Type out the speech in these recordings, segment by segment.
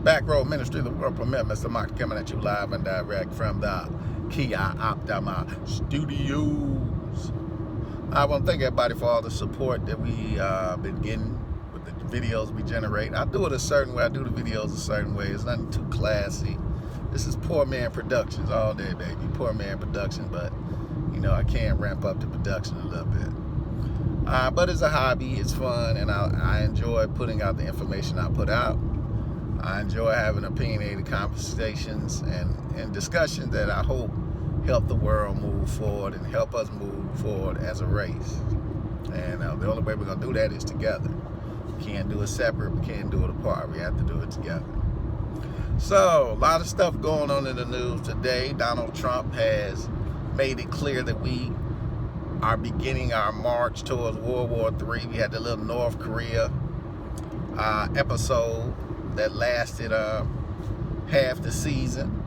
Back Row Ministry, the world permit, Mr. Mark coming at you live and direct from the Kia Optima Studios. I want to thank everybody for all the support that we been getting with the videos we generate. I do it a certain way. I do the videos a certain way. It's nothing too classy. This is Poor Man Productions all day, baby. Poor Man Production, but you know I can ramp up the production a little bit. But it's a hobby. It's fun, and I enjoy putting out the information I put out. I enjoy having opinionated conversations and discussions that I hope help the world move forward and help us move forward as a race. And the only way we're going to do that is together. We can't do it separate. We can't do it apart. We have to do it together. So, a lot of stuff going on in the news today. Donald Trump has made it clear that we are beginning our march towards World War III. We had the little North Korea episode that lasted half the season.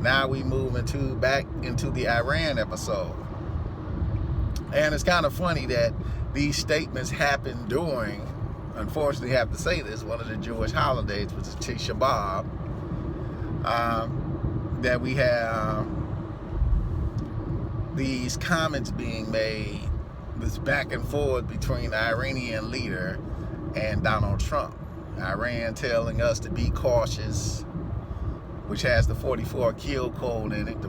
Now we move back into the Iran episode. And it's kind of funny that these statements happen during, unfortunately I have to say this, one of the Jewish holidays, which is Tisha B'Av, that we have these comments being made, this back and forth between the Iranian leader and Donald Trump. Iran telling us to be cautious, which has the 44 kill code in it. The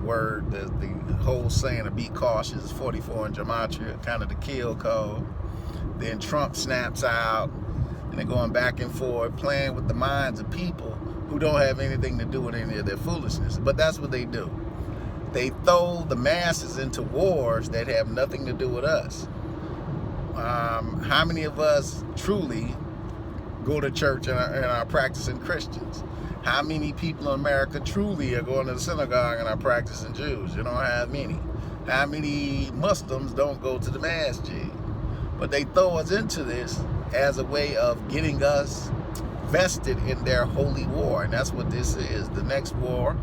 whole saying to be cautious is 44 in Gematria, kind of the kill code. Then Trump snaps out, and they're going back and forth, playing with the minds of people who don't have anything to do with any of their foolishness. But that's what they do. They throw the masses into wars that have nothing to do with us. How many of us truly go to church and are practicing Christians? How many people in America truly are going to the synagogue and are practicing Jews? You don't have many. How many Muslims don't go to the masjid? But they throw us into this as a way of getting us vested in their holy war. And that's what this is. The next war,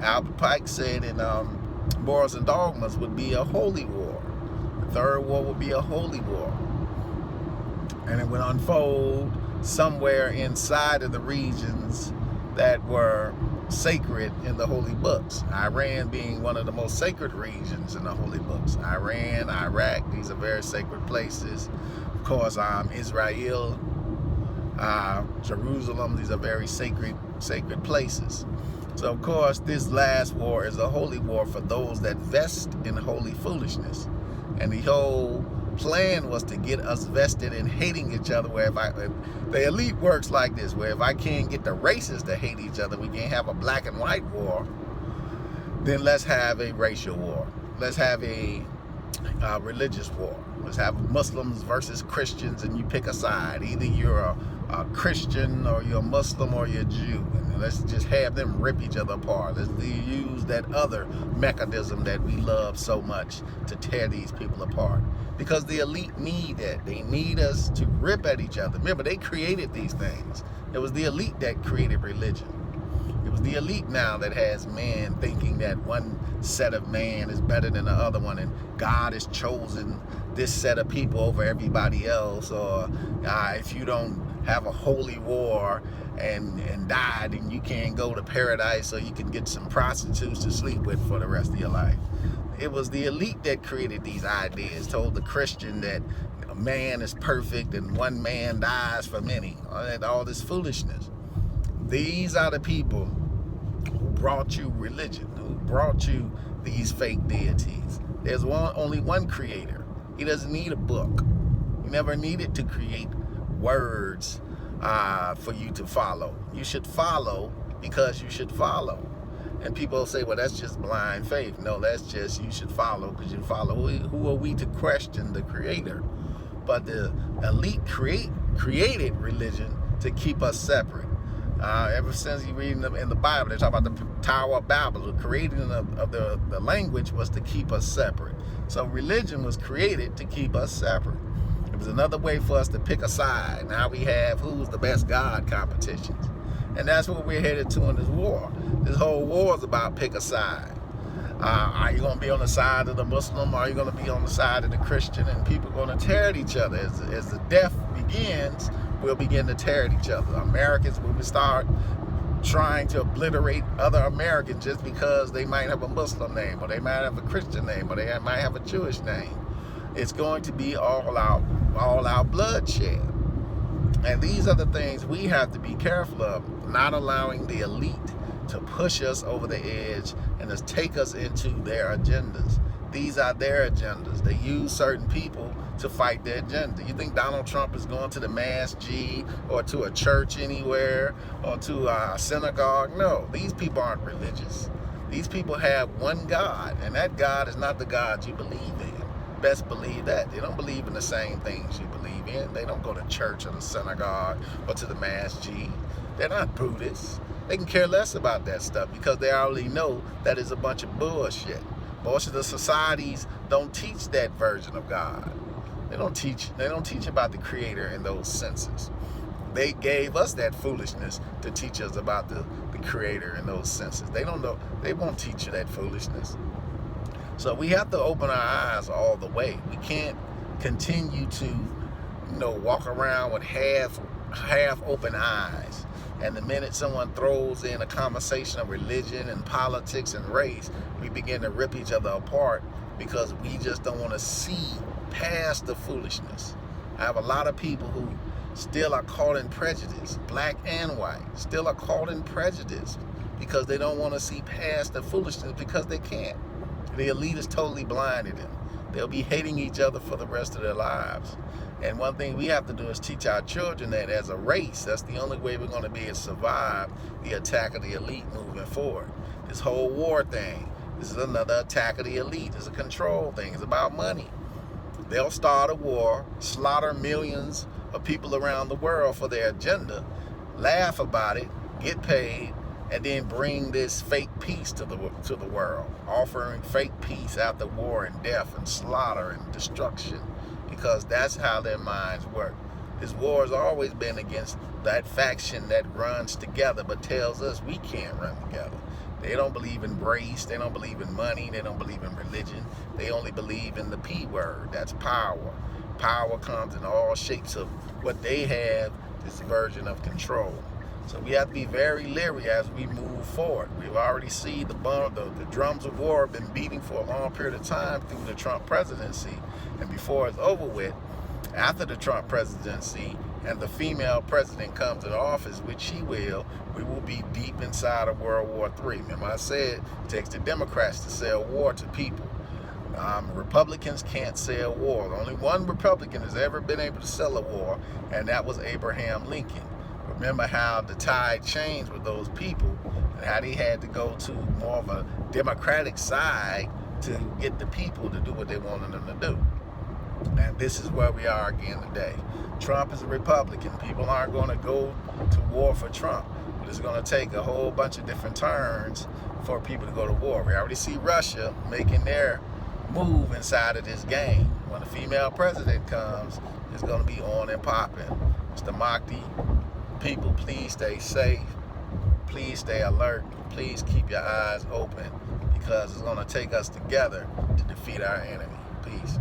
Albert Pike said in Morals and Dogmas, would be a holy war. The third war would be a holy war. And it would unfold somewhere inside of the regions that were sacred in the holy books. Iran being one of the most sacred regions in the holy books. Iran, Iraq, these are very sacred places. Of course, Israel, Jerusalem, these are very sacred places. So of course, this last war is a holy war for those that vest in holy foolishness. And the whole plan was to get us vested in hating each other, where if the elite works like this, where if I can't get the races to hate each other, we can't have a black and white war, then let's have a racial war. Let's have a religious war. Let's have Muslims versus Christians, and you pick a side. Either you're a Christian, or you're a Muslim, or you're a Jew. And let's just have them rip each other apart. Let's use that other mechanism that we love so much to tear these people apart. Because the elite need that. They need us to rip at each other. Remember, they created these things. It was the elite that created religion. It was the elite now that has man thinking that one set of man is better than the other one, and God has chosen this set of people over everybody else. Or if you don't have a holy war and die, then you can't go to paradise, so you can get some prostitutes to sleep with for the rest of your life. It was the elite that created these ideas, told the Christian that a man is perfect and one man dies for many. All this foolishness. These are the people who brought you religion, who brought you these fake deities. There's only one creator. He doesn't need a book. He never needed to create words for you to follow. You should follow because you should follow. And people say, well, that's just blind faith. No, that's just you should follow because you follow. Who are we to question the creator? But the elite created religion to keep us separate. Ever since you read in the Bible, they talk about the Tower of Babel. The creating of the language was to keep us separate. So religion was created to keep us separate. It was another way for us to pick a side. Now we have who's the best God competitions. And that's what we're headed to in this war. This whole war is about pick a side. Are you going to be on the side of the Muslim? Or are you going to be on the side of the Christian? And people are going to tear at each other. As the death begins, we'll begin to tear at each other. Americans, when we start trying to obliterate other Americans just because they might have a Muslim name, or they might have a Christian name, or they might have a Jewish name. It's going to be all out bloodshed. And these are the things we have to be careful of, not allowing the elite to push us over the edge and to take us into their agendas. These are their agendas. They use certain people to fight their agenda. You think Donald Trump is going to the Mass G or to a church anywhere or to a synagogue? No, these people aren't religious. These people have one God, and that God is not the God you believe in. Best believe that. They don't believe in the same things you believe in. They don't go to church or the synagogue or to the Mass G. They're not Buddhists. They can care less about that stuff because they already know that is a bunch of bullshit. Most of the societies don't teach that version of God. They don't teach about the Creator in those senses. They gave us that foolishness to teach us about the Creator in those senses. They don't know. They won't teach you that foolishness. So we have to open our eyes all the way. We can't continue to, walk around with half open eyes. And the minute someone throws in a conversation of religion and politics and race, we begin to rip each other apart because we just don't want to see past the foolishness. I have a lot of people who still are caught in prejudice, black and white, still are caught in prejudice because they don't want to see past the foolishness because they can't. The elite has totally blinded them. They'll be hating each other for the rest of their lives. And one thing we have to do is teach our children that as a race, that's the only way we're going to be able to survive the attack of the elite moving forward. This whole war thing, this is another attack of the elite. It's a control thing. It's about money. They'll start a war, slaughter millions of people around the world for their agenda, laugh about it, get paid, and then bring this fake peace to the world, offering fake peace after war and death and slaughter and destruction, because that's how their minds work. This war has always been against that faction that runs together but tells us we can't run together. They don't believe in race, they don't believe in money, they don't believe in religion. They only believe in the P word, that's power. Power comes in all shapes of what they have, this version of control. So we have to be very leery as we move forward. We've already seen the drums of war have been beating for a long period of time through the Trump presidency. And before it's over with, after the Trump presidency and the female president comes into office, which she will, we will be deep inside of World War III. Remember I said it takes the Democrats to sell war to people. Republicans can't sell war. Only one Republican has ever been able to sell a war, and that was Abraham Lincoln. Remember how the tide changed with those people and how they had to go to more of a democratic side to get the people to do what they wanted them to do. And this is where we are again today. Trump is a Republican. People aren't going to go to war for Trump. But it's going to take a whole bunch of different turns for people to go to war. We already see Russia making their move inside of this game. When a female president comes, it's going to be on and popping. Mr. Mahdi, people, please stay safe. Please stay alert. Please keep your eyes open because it's going to take us together to defeat our enemy. Peace.